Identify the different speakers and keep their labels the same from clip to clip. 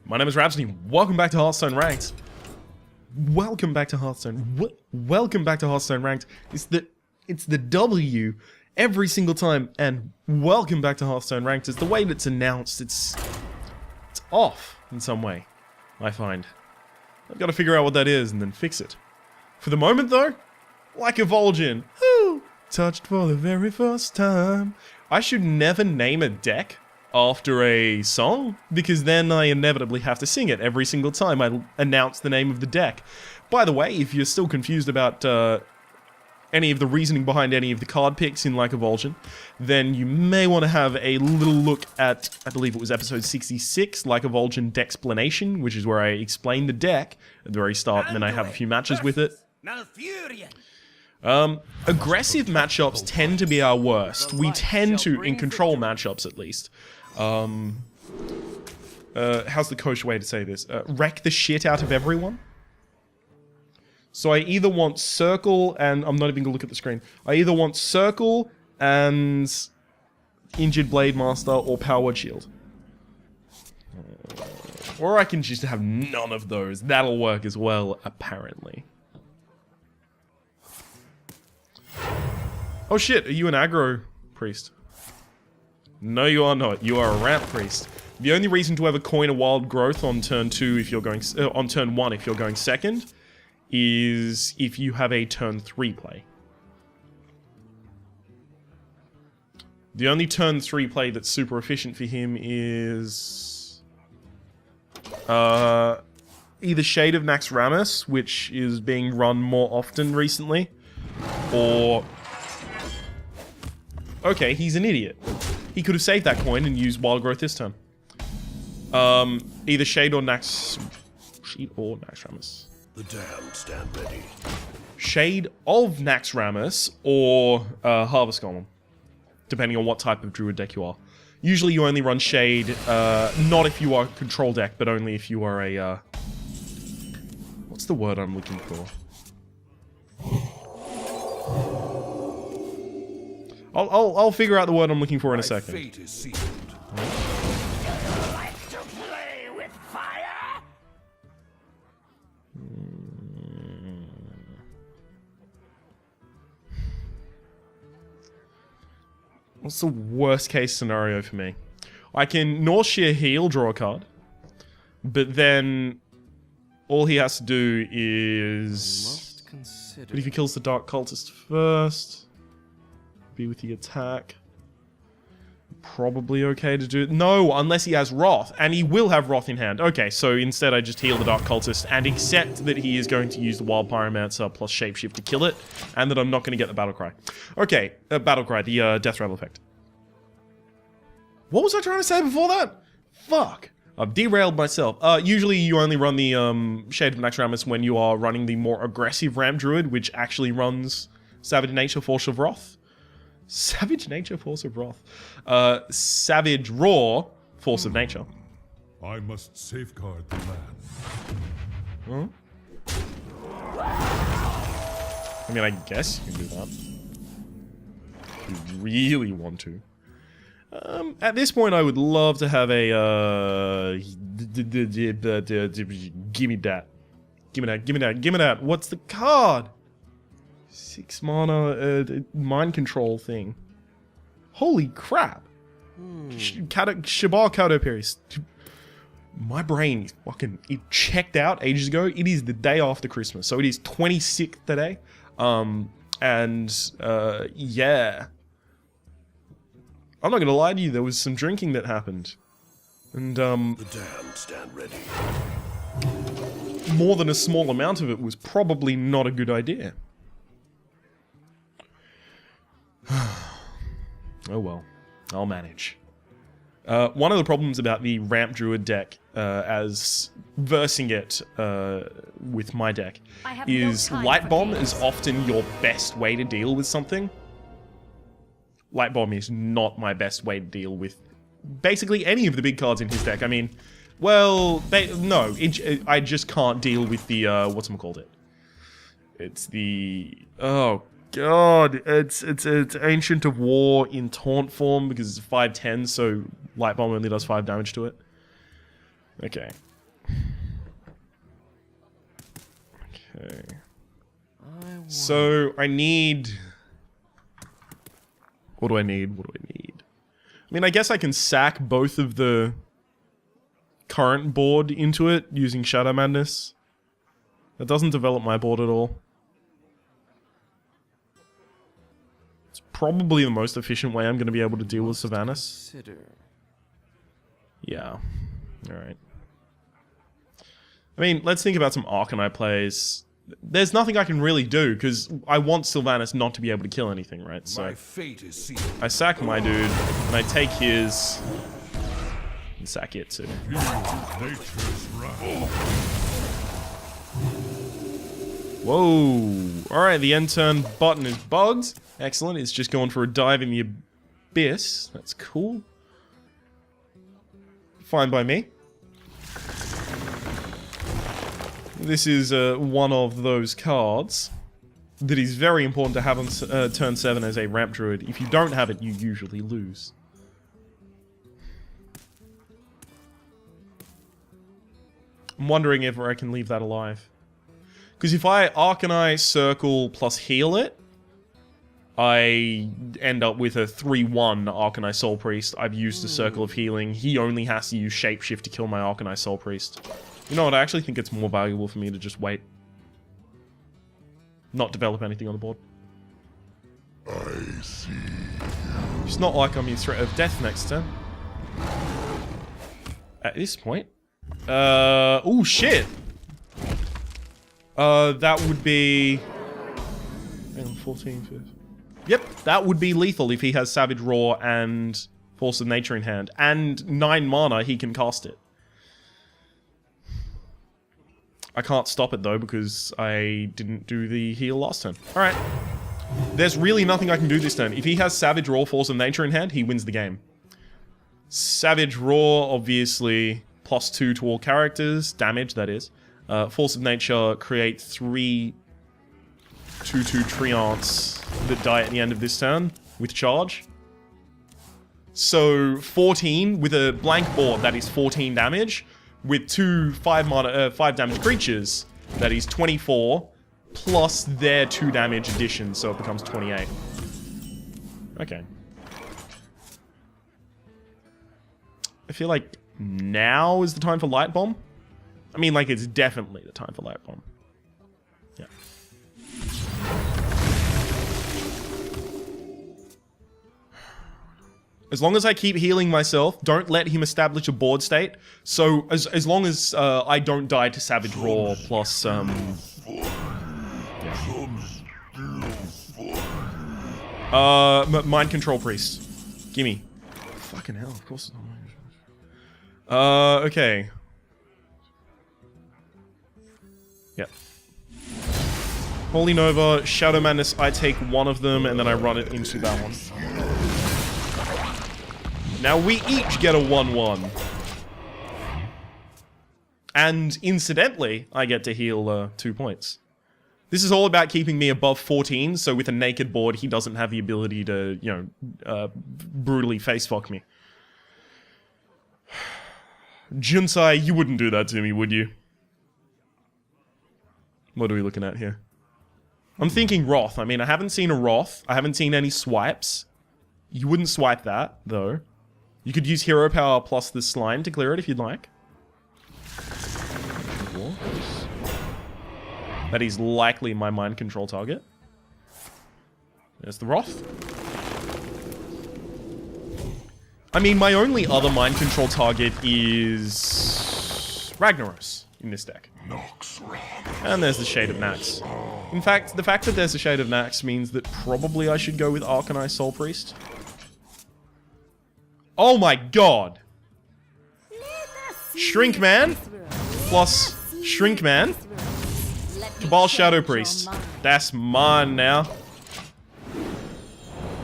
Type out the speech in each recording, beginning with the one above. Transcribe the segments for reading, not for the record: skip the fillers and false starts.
Speaker 1: My name is Rhapsody. Welcome back to Hearthstone Ranked. Welcome back to Hearthstone. Welcome back to Hearthstone Ranked. It's the W every single time, and welcome back to Hearthstone Ranked. It's the way that's announced. It's off in some way, I find. I've got to figure out what that is and then fix it. For the moment, though, like a vol'jin. Woo! Touched for the very first time. I should never name a deck after a song, because then I inevitably have to sing it every single time I announce the name of the deck. By the way, if you're still confused about any of the reasoning behind any of the card picks in Like a Vol'jin, then you may want to have a little look at, I believe it was episode 66, Like a Vol'jin Dexplanation, which is where I explain the deck at the very start, and then I have a few matches with it. Aggressive matchups tend to be our worst. We tend to, in control matchups at least, how's the kosher way to say this? Wreck the shit out of everyone. So I either want Circle and... I'm not even gonna look at the screen. I either want Circle and Injured Blade Master or Power Shield. Or I can just have none of those. That'll work as well, apparently. Oh shit, are you an aggro priest? No, you are not. You are a ramp priest. The only reason to ever coin a wild growth on turn 2 if you're going... on turn 1 if you're going second is if you have a turn 3 play. The only turn 3 play that's super efficient for him is... either Shade of Naxxramas, which is being run more often recently, or... Okay, he's an idiot. He could have saved that coin and used Wild Growth this turn. Either Shade or Naxxramas.
Speaker 2: The damned stand ready.
Speaker 1: Shade of Naxxramas or Harvest Golem, depending on what type of Druid deck you are. Usually you only run Shade, not if you are a control deck, but only if you are a... what's the word I'm looking for? I'll figure out the word I'm looking for in a second.
Speaker 2: Fate is sealed.
Speaker 3: Like to play with fire?
Speaker 1: What's the worst case scenario for me? I can Nausea Heal, draw a card, but then all he has to do is... But if he kills the Dark Cultist first... Be with the attack. Probably okay to do... No, unless he has Wrath. And he will have Wrath in hand. Okay, so instead I just heal the Dark Cultist and accept that he is going to use the Wild Pyromancer plus Shapeshift to kill it, and that I'm not going to get the Battlecry. Okay, Battlecry, the Death Rattle effect. What was I trying to say before that? Fuck. I've derailed myself. Usually you only run the Shade of Naxxramas when you are running the more aggressive Ramp Druid, which actually runs Savage Nature, Force of Wrath. Savage Nature, Force of Wrath. Savage Raw, Force of Nature.
Speaker 2: I must safeguard the land.
Speaker 1: Huh? I mean, I guess you can do that. If you really want to. At this point, I would love to have a, give me that. Give me that. What's the card? 6 mana, mind control thing. Holy crap. Shabar Kato Paris. My brain is fucking... It checked out ages ago. It is the day after Christmas. So it is 26th today. Yeah. I'm not gonna lie to you, there was some drinking that happened. And,
Speaker 2: The damned stand ready.
Speaker 1: more than a small amount of it was probably not a good idea. Oh well, I'll manage. One of the problems about the Ramp Druid deck, as versing it with my deck, is Light Bomb is often your best way to deal with something. Light Bomb is not my best way to deal with basically any of the big cards in his deck. I mean, well, no, I just can't deal with the, whatchamacallit. It's the, oh god, it's Ancient of War in taunt form because it's 5/10, so Light Bomb only does 5 damage to it. Okay. Okay. So I need... What do I need? What do I need? I mean, I guess I can sack both of the current board into it using Shadow Madness. That doesn't develop my board at all. It's probably the most efficient way I'm going to be able to deal with Sylvanas. Yeah. Alright. I mean, let's think about some Arcanine plays. There's nothing I can really do, because I want Sylvanas not to be able to kill anything, right? So
Speaker 2: My fate is sealed.
Speaker 1: I sack my dude, and I take his... and sack it too.
Speaker 2: Nature's wrath.
Speaker 1: Whoa! Alright, the end turn button is bugged. Excellent, it's just going for a dive in the abyss. That's cool. Fine by me. This is one of those cards that is very important to have on turn 7 as a ramp druid. If you don't have it, you usually lose. I'm wondering if I can leave that alive. Because if I Arcanine, Circle, plus heal it, I end up with a 3-1 Arcanine Soul Priest. I've used a Circle of Healing. He only has to use Shapeshift to kill my Arcanine Soul Priest. You know what, I actually think it's more valuable for me to just wait. Not develop anything on the board.
Speaker 2: I see.
Speaker 1: It's not like I'm in threat of death next turn. At this point. Oh shit! That would be... 14, 15. Yep, that would be lethal if he has Savage Roar and Force of Nature in hand. And 9 mana, he can cast it. I can't stop it though because I didn't do the heal last turn. Alright. There's really nothing I can do this turn. If he has Savage Roar, Force of Nature in hand, he wins the game. Savage Roar, obviously, +2 to all characters. Damage, that is. Force of Nature, create 3 2/2 Treants that die at the end of this turn with charge. So 14 with a blank board, that is 14 damage. With 2 5 damage creatures, that is 24, plus their 2 damage addition, so it becomes 28. Okay. I feel like now is the time for Light Bomb. I mean, like, it's definitely the time for Light Bomb. Yeah. As long as I keep healing myself, don't let him establish a board state. So, as long as I don't die to Savage Roar plus, Mind Control Priest. Gimme. Fucking hell, of course it's not Mind Control. Okay. Yep. Holy Nova, Shadow Madness, I take one of them and then I run it into that one. Now we each get a 1/1. And incidentally, I get to heal 2 points. This is all about keeping me above 14, so with a naked board, he doesn't have the ability to, you know, brutally face-fuck me. Junsai, you wouldn't do that to me, would you? What are we looking at here? I'm thinking Wrath. I mean, I haven't seen a Wrath. I haven't seen any swipes. You wouldn't swipe that, though. You could use Hero Power plus the Slime to clear it if you'd like. That is likely my mind control target. There's the Wrath. I mean, my only other mind control target is Ragnaros in this deck. And there's the Shade of Nax. In fact, the fact that there's a Shade of Nax means that probably I should go with Arcanine Soul Priest. Oh my god! Shrinkman plus Shrinkman. Cabal Shadow Priest. That's mine now.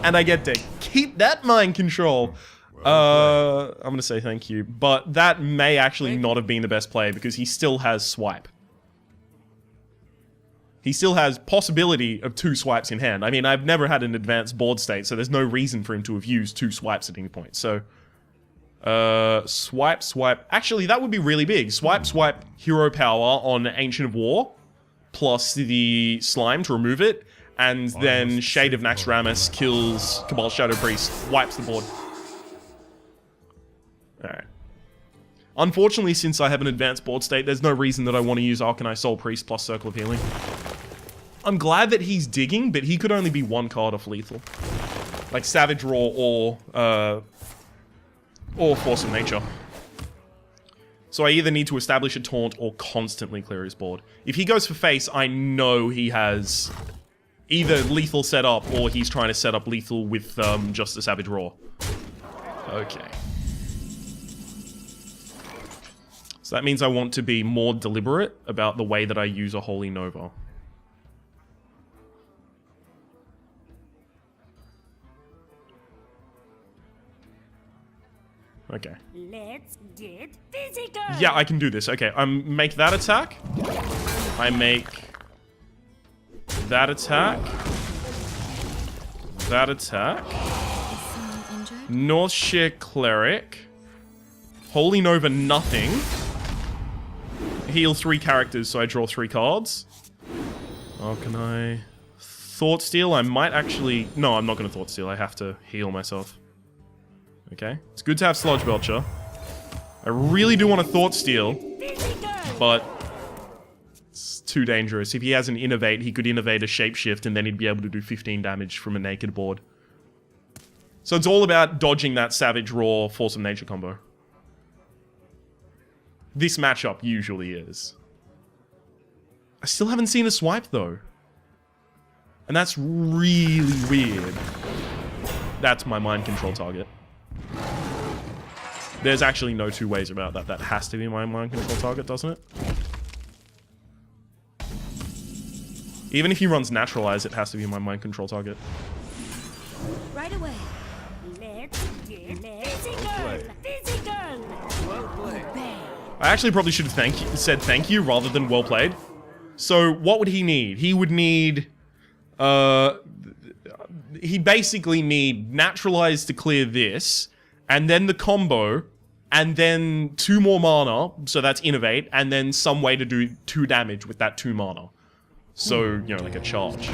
Speaker 1: And I get to keep that mind control. I'm gonna say thank you. But that may actually not have been the best play because he still has swipe. He still has possibility of 2 swipes in hand. I mean, I've never had an advanced board state, so there's no reason for him to have used 2 swipes at any point. So, swipe, swipe. Actually, that would be really big. Swipe, swipe, hero power on Ancient of War. plus the slime to remove it, and then Shade of Naxxramas kills Cabal Shadow Priest, wipes the board. Alright. Unfortunately, since I have an advanced board state, there's no reason that I want to use Arcanine Soul Priest plus Circle of Healing. I'm glad that he's digging, but he could only be one card off lethal. Like Savage Roar or Force of Nature. So I either need to establish a taunt or constantly clear his board. If he goes for face, I know he has either lethal set up or he's trying to set up lethal with just a Savage Roar. Okay. So that means I want to be more deliberate about the way that I use a Holy Nova. Okay.
Speaker 3: Let's get physical.
Speaker 1: Yeah, I can do this. Okay, make that attack. I make that attack. That attack. Northshire Cleric. Holy Nova nothing. Heal 3 characters, so I draw 3 cards. Oh, can I... Thought Steal? I might actually... No, I'm not going to Thought Steal. I have to heal myself. Okay. It's good to have Sludge Belcher. I really do want to Thought Steal, but it's too dangerous. If he has an Innovate, he could Innovate a Shapeshift, and then he'd be able to do 15 damage from a naked board. So it's all about dodging that Savage Roar Force of Nature combo. This matchup usually is. I still haven't seen a swipe, though. And that's really weird. That's my mind control target. There's actually no two ways about that. That has to be my mind control target, doesn't it? Even if he runs Naturalize, it has to be my mind control target.
Speaker 3: Right away. Let's get physical. Physical. Well played.
Speaker 1: I actually probably should have said thank you rather than well played. So what would he need? He would need... he basically need Naturalize to clear this, and then the combo, and then 2 more mana, so that's Innovate, and then some way to do 2 damage with that 2 mana. So, you know, like a charge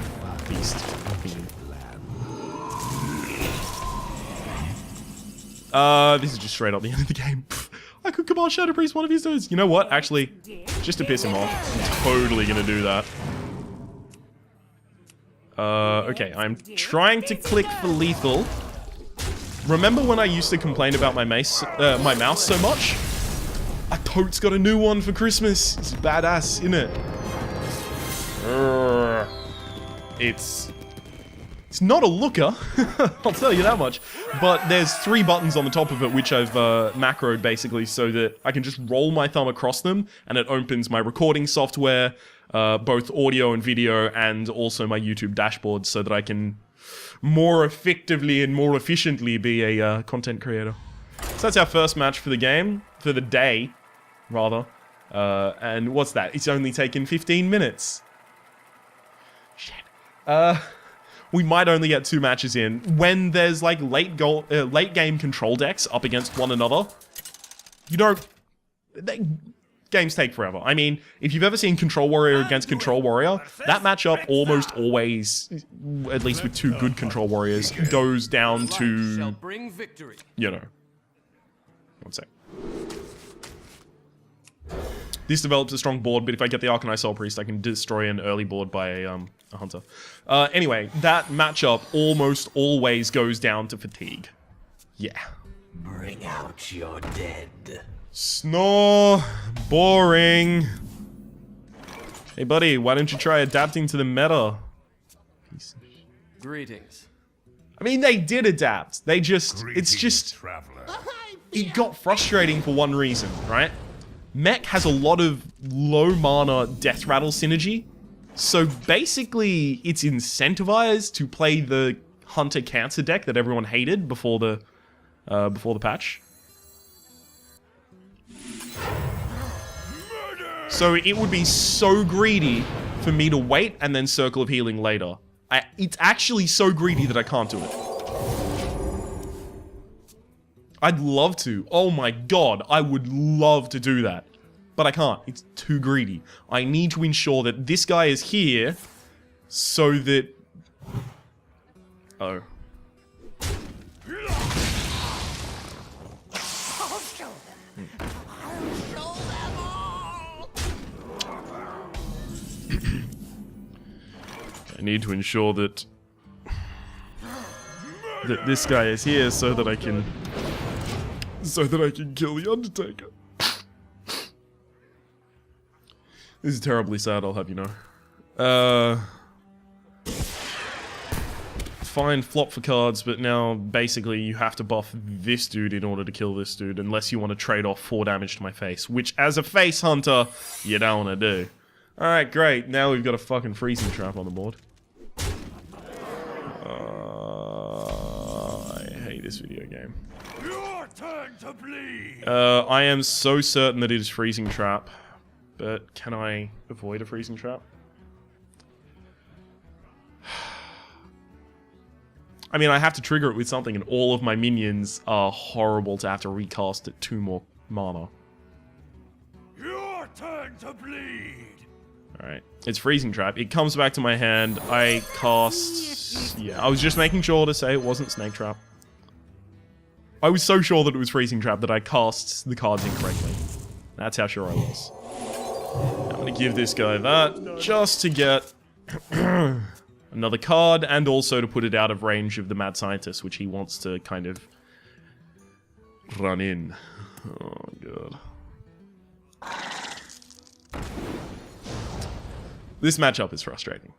Speaker 1: beast. This is just straight up the end of the game. I could Cabal Shadow Priest one of these dudes. You know what? Actually, just to piss him off, I'm totally gonna do that. Okay, I'm trying to click for lethal. Remember when I used to complain about my mouse so much? A tote's got a new one for Christmas. It's badass, isn't it? It's not a looker, I'll tell you that much. But there's 3 buttons on the top of it, which I've macroed basically so that I can just roll my thumb across them, and it opens my recording software, both audio and video, and also my YouTube dashboard, so that I can more effectively and more efficiently be a content creator. So that's our first match for the game, for the day, rather. And what's that? It's only taken 15 minutes. Shit. We might only get 2 matches in. When there's like late game control decks up against one another, you don't... games take forever. I mean, if you've ever seen Control Warrior against Control Warrior, that matchup almost always, at least with 2 good Control Warriors, goes down to, you know, one sec. This develops a strong board, but if I get the Arcanine Soul Priest, I can destroy an early board by a Hunter. Anyway, that matchup almost always goes down to fatigue. Yeah.
Speaker 4: Bring out your dead.
Speaker 1: Snore. Boring. Hey, buddy, why don't you try adapting to the meta?
Speaker 5: Greetings.
Speaker 1: I mean, they did adapt. They just... It's just...
Speaker 2: Traveler.
Speaker 1: It got frustrating for one reason, right? Mech has a lot of low mana Death Rattle synergy. So basically, it's incentivized to play the Hunter Cancer deck that everyone hated before the patch. So it would be so greedy for me to wait and then Circle of Healing later. It's actually so greedy that I can't do it. I'd love to. Oh my god, I would love to do that. but I can't. It's too greedy. I need to ensure that this guy is here so that... Oh.
Speaker 3: I'll show them. I'll show them all.
Speaker 1: I need to ensure that this guy is here so that I can kill the Undertaker. This is terribly sad, I'll have you know. Fine, flop for cards, but now basically you have to buff this dude in order to kill this dude, unless you want to trade off 4 damage to my face, which as a face hunter, you don't want to do. Alright, great. Now we've got a fucking freezing trap on the board. I hate this video game.
Speaker 2: Your turn to bleed.
Speaker 1: I am so certain that it is freezing trap, but can I avoid a freezing trap? I mean, I have to trigger it with something, and all of my minions are horrible to have to recast at 2 more mana.
Speaker 2: Your turn to bleed.
Speaker 1: Alright, it's freezing trap. It comes back to my hand. I cast... Yeah, I was just making sure to say it wasn't snake trap. I was so sure that it was freezing trap that I cast the cards incorrectly. That's how sure I was. I'm gonna give this guy that just to get another card, and also to put it out of range of the mad scientist, which he wants to kind of run in. Oh god. This matchup is frustrating.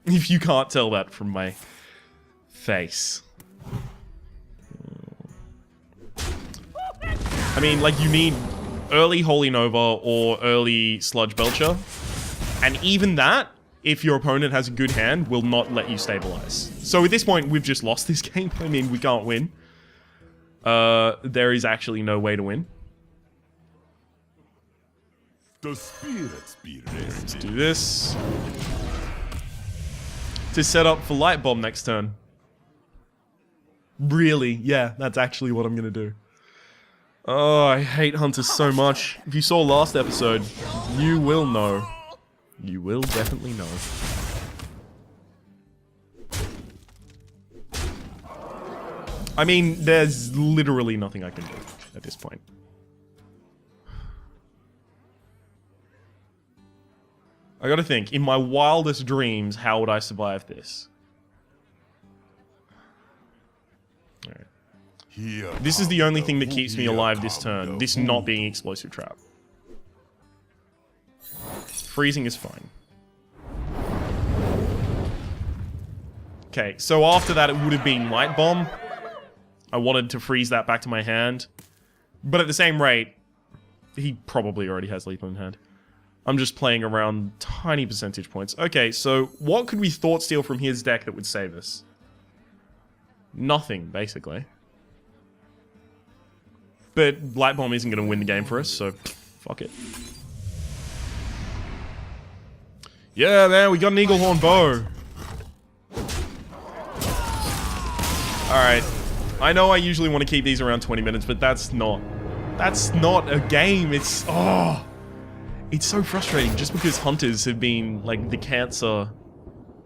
Speaker 1: If you can't tell that from my face. I mean, like, you need early Holy Nova or early Sludge Belcher. And even that, if your opponent has a good hand, will not let you stabilize. So at this point, we've just lost this game. I mean, we can't win. There is actually no way to win.
Speaker 2: The spirits be
Speaker 1: Let's
Speaker 2: rested.
Speaker 1: do this. To set up for Light Bomb next turn. Really? Yeah, that's actually what I'm gonna do. Oh, I hate Hunters so much. If you saw last episode, you will know. You will definitely know. I mean, there's literally nothing I can do at this point. I gotta think, in my wildest dreams, how would I survive this? Alright.
Speaker 2: Here
Speaker 1: This is the only thing that keeps me alive this turn. This not being Explosive Trap. Freezing is fine. Okay, so after that it would have been Light Bomb. I wanted to freeze that back to my hand. But at the same rate, he probably already has lethal in hand. I'm just playing around tiny percentage points. Okay, so what could we Thought Steal from his deck that would save us? Nothing, basically. But Light Bomb isn't going to win the game for us, so fuck it. Yeah, man, we got an Eaglehorn Bow. Alright. I know I usually want to keep these around 20 minutes, but that's not a game. It's... Oh... It's so frustrating, just because Hunters have been, like, the cancer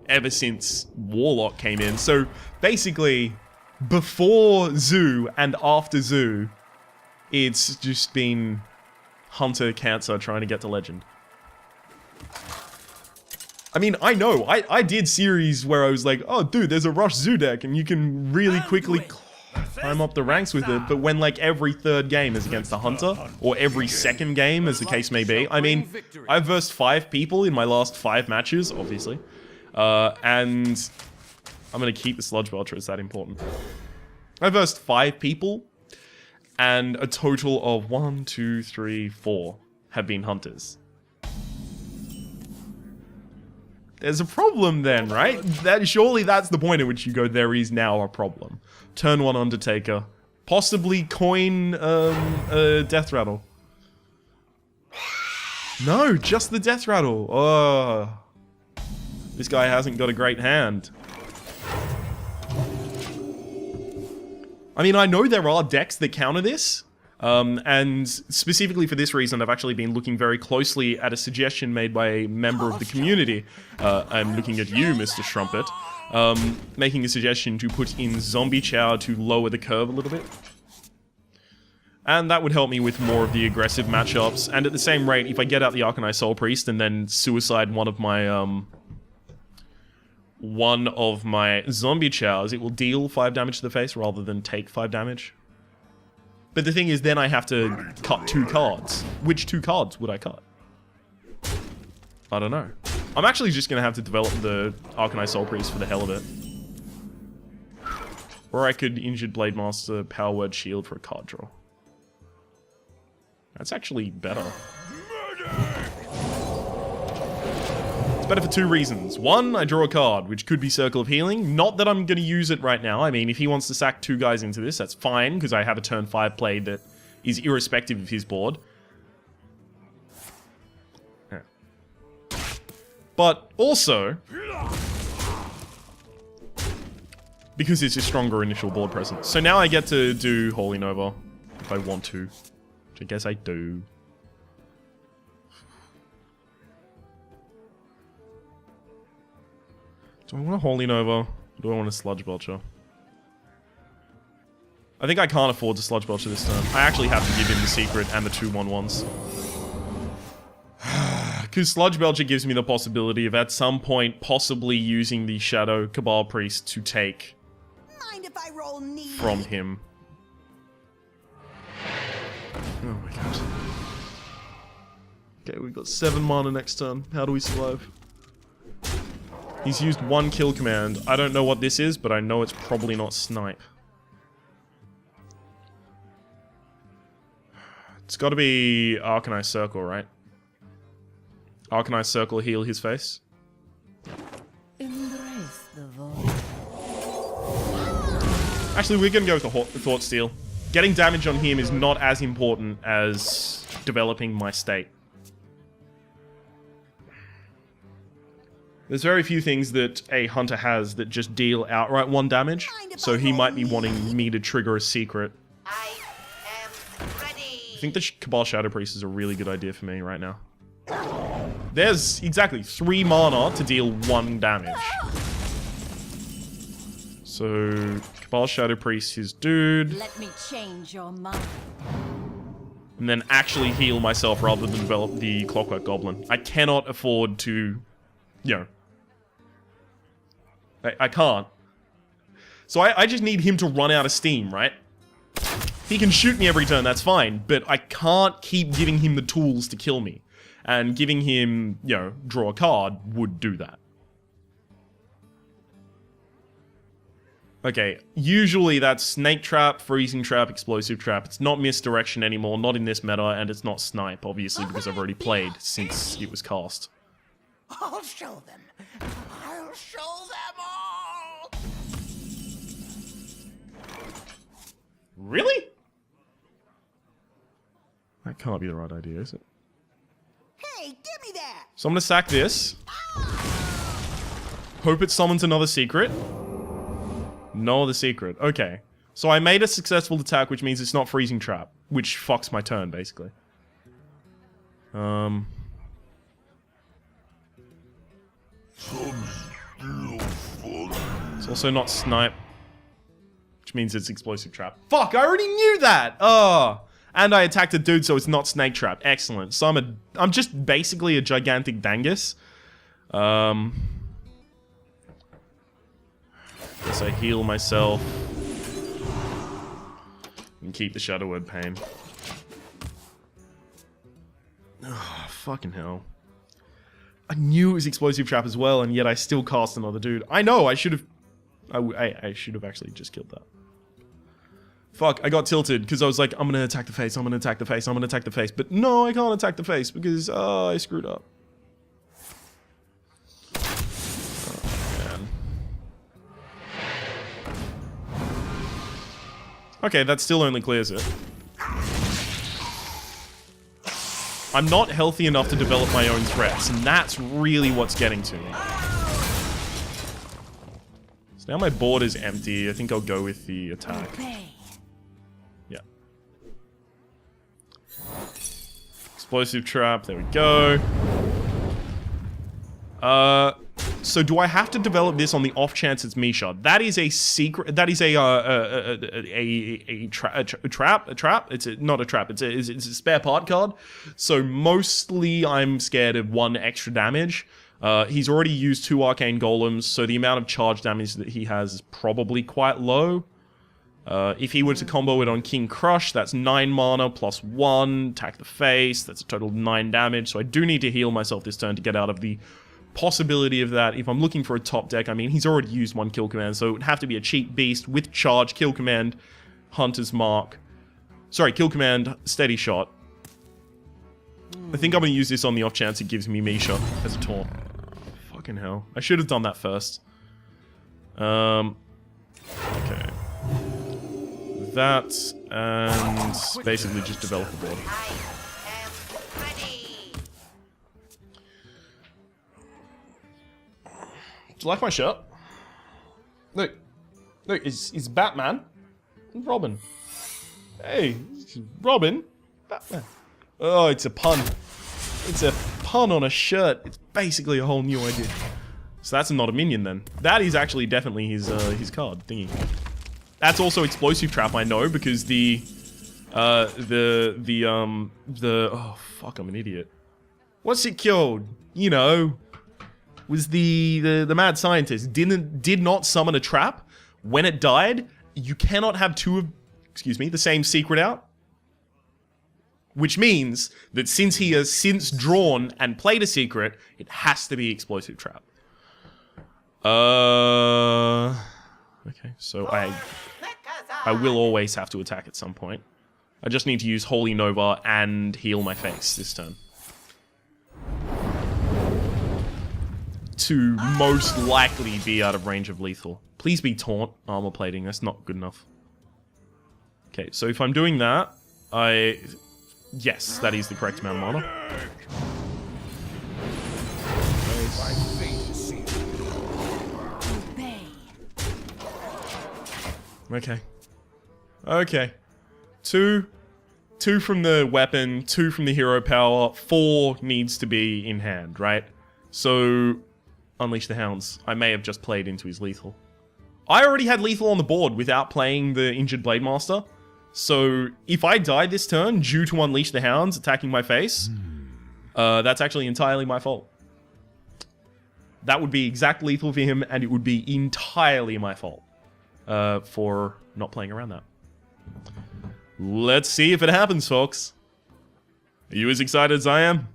Speaker 1: ever since Warlock came in. So, basically, before Zoo and after Zoo, it's just been Hunter cancer trying to get to Legend. I mean, I know, I did series where I was like, oh, dude, there's a Rush Zoo deck, and you can really quickly climb up the ranks with it, but when like every 3rd game is against a Hunter, or every 2nd game as the case may be, I mean, I've versed 5 people in my last 5 matches, obviously, and I'm gonna keep the Sludge Belcher, it's that important. I've versed 5 people, and a total of 1, 2, 3, 4 have been Hunters. There's a problem then, right? Surely that's the point at which you go, there is now a problem. Turn 1 Undertaker. Possibly coin a Death Rattle. No, just the Death Rattle. Oh. This guy hasn't got a great hand. I mean, I know there are decks that counter this. And specifically for this reason, I've actually been looking very closely at a suggestion made by a member of the community. I'm looking at you, Mr. Strumpet. Making a suggestion to put in Zombie Chow to lower the curve a little bit. And that would help me with more of the aggressive matchups. And at the same rate, if I get out the Arcanine Soul Priest and then suicide one of my Zombie Chows, it will deal 5 damage to the face rather than take 5 damage. But the thing is, then I have to cut 2 cards. Which 2 cards would I cut? I don't know. I'm actually just going to have to develop the Arcanine Soul Priest for the hell of it. Or I could Injured Blade Master Power Word Shield for a card draw. That's actually better. It's better for 2 reasons. 1, I draw a card, which could be Circle of Healing. Not that I'm going to use it right now. I mean, if he wants to sack 2 guys into this, that's fine, because I have a turn 5 play that is irrespective of his board. Yeah. But also, because it's a stronger initial board presence. So now I get to do Holy Nova, if I want to. Which I guess I do. Do I want a Holy Nova? Or do I want a Sludge Belcher? I think I can't afford to Sludge Belcher this turn. I actually have to give him the secret and the 2/1/1s. Because Sludge Belcher gives me the possibility of at some point possibly using the Shadow Cabal Priest to take
Speaker 3: Mind if I roll knee?
Speaker 1: from him. Oh my god. Okay, we've got 7 mana next turn. How do we survive? He's used 1 kill command. I don't know what this is, but I know it's probably not Snipe. It's gotta be Arcanine Circle, right? Arcanine Circle heal his face.
Speaker 3: Embrace the void.
Speaker 1: Actually, we're gonna go with the Thought Steal. Getting damage on him is not as important as developing my state. There's very few things that a hunter has that just deal outright 1 damage, so he might be wanting me to trigger a secret.
Speaker 3: I am ready.
Speaker 1: I think the Cabal Shadow Priest is a really good idea for me right now. There's exactly 3 mana to deal 1 damage. So, Cabal Shadow Priest, his dude.
Speaker 3: Let me change your mind.
Speaker 1: And then actually heal myself rather than develop the Clockwork Goblin. I cannot afford to, you know. I can't. So I just need him to run out of steam, right? He can shoot me every turn, that's fine. But I can't keep giving him the tools to kill me. And giving him, you know, draw a card would do that. Okay, usually that's Snake Trap, Freezing Trap, Explosive Trap. It's not Misdirection anymore, not in this meta, and it's not Snipe, obviously, because I've already played since it was cast.
Speaker 3: I'll show them. I'll show them all.
Speaker 1: Really? That can't be the right idea, is it?
Speaker 3: Hey, give me that.
Speaker 1: So I'm gonna sack this. Hope it summons another secret. No other secret. Okay. So I made a successful attack, which means it's not Freezing Trap, which fucks my turn, basically. It's also not Snipe, which means it's Explosive Trap. Fuck, I already knew that! Oh! And I attacked a dude, so it's not Snake Trap. Excellent. So I'm just basically a gigantic Dangus. Guess I heal myself. And keep the Shadow Word Pain. Oh, fucking hell. I knew it was Explosive Trap as well, and yet I still cast another dude. I know, I should have... I should have actually just killed that. Fuck, I got tilted, because I was like, I'm gonna attack the face, I'm gonna attack the face, I'm gonna attack the face. But no, I can't attack the face, because, I screwed up. Oh, man. Okay, that still only clears it. I'm not healthy enough to develop my own threats, and that's really what's getting to me. So now my board is empty. I think I'll go with the attack.
Speaker 3: Obey.
Speaker 1: Yeah. Explosive trap, there we go. So do I have to develop this on the off chance it's Misha? That is a secret. That is a trap. It's not a trap. It's a spare part card. So mostly I'm scared of 1 extra damage. He's already used 2 arcane golems, so the amount of charge damage that he has is probably quite low. If he were to combo it on King Crush, that's 9 mana plus 1, attack the face, that's a total of 9 damage, so I do need to heal myself this turn to get out of the possibility of that. If I'm looking for a top deck, I mean, he's already used 1 kill command, so it would have to be a cheap beast with charge, kill command, Hunter's Mark. Sorry, kill command, steady shot. I think I'm going to use this on the off chance it gives me Misha as a taunt. Fucking hell. I should have done that first. Okay. That, and basically just develop a board. Do you like my shirt? Look, it's Batman and Robin. Hey, Robin, Batman. Oh, it's a pun. It's a pun on a shirt. It's basically a whole new idea. So that's not a minion then. That is actually definitely his card thingy. That's also explosive trap, I know, because oh fuck, I'm an idiot. What's it killed? You know, was the mad scientist did not summon a trap. When it died, you cannot have the same secret out. Which means that since he has since drawn and played a secret, it has to be explosive trap. Okay, so I will always have to attack at some point. I just need to use Holy Nova and heal my face this turn. To most likely be out of range of lethal. Please be taunt, armor plating, that's not good enough. Okay, so if I'm doing that, yes, that is the correct amount of mana. Okay. Okay. Two from the weapon, 2 from the hero power, 4 needs to be in hand, right? So, Unleash the Hounds. I may have just played into his lethal. I already had lethal on the board without playing the Injured Blade Master. So, if I die this turn due to Unleash the Hounds attacking my face, that's actually entirely my fault. That would be exact lethal for him, and it would be entirely my fault. For not playing around that. Let's see if it happens, folks. Are you as excited as I am?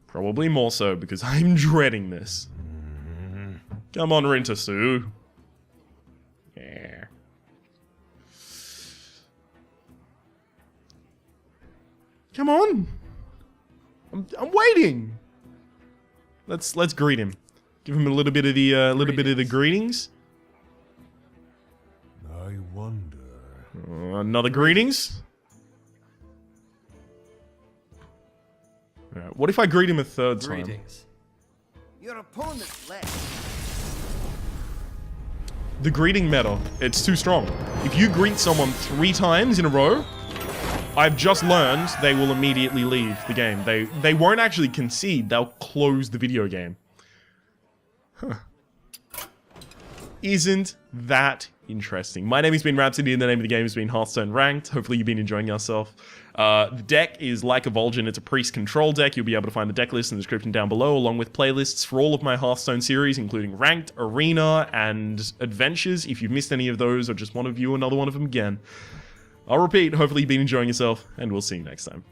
Speaker 1: Probably more so, because I'm dreading this. Come on, Rintasu. Yeah. Come on. I'm waiting. Let's greet him. Give him a little bit of the greetings.
Speaker 2: I wonder.
Speaker 1: Another greetings. Alright, what if I greet him a third time?
Speaker 3: Greetings. Your opponent left.
Speaker 1: The greeting meta, it's too strong. If you greet someone 3 times in a row, I've just learned they will immediately leave the game. They won't actually concede, they'll close the video game. Huh. Isn't that interesting? My name has been Rhapsody and the name of the game has been Hearthstone Ranked. Hopefully you've been enjoying yourself. The deck is like a vol'jin, it's a priest control deck. You'll be able to find the deck list in the description down below, along with playlists for all of my Hearthstone series, including Ranked, Arena, and Adventures. If you've missed any of those or just want to view another one of them again, I'll repeat, hopefully you've been enjoying yourself, and we'll see you next time.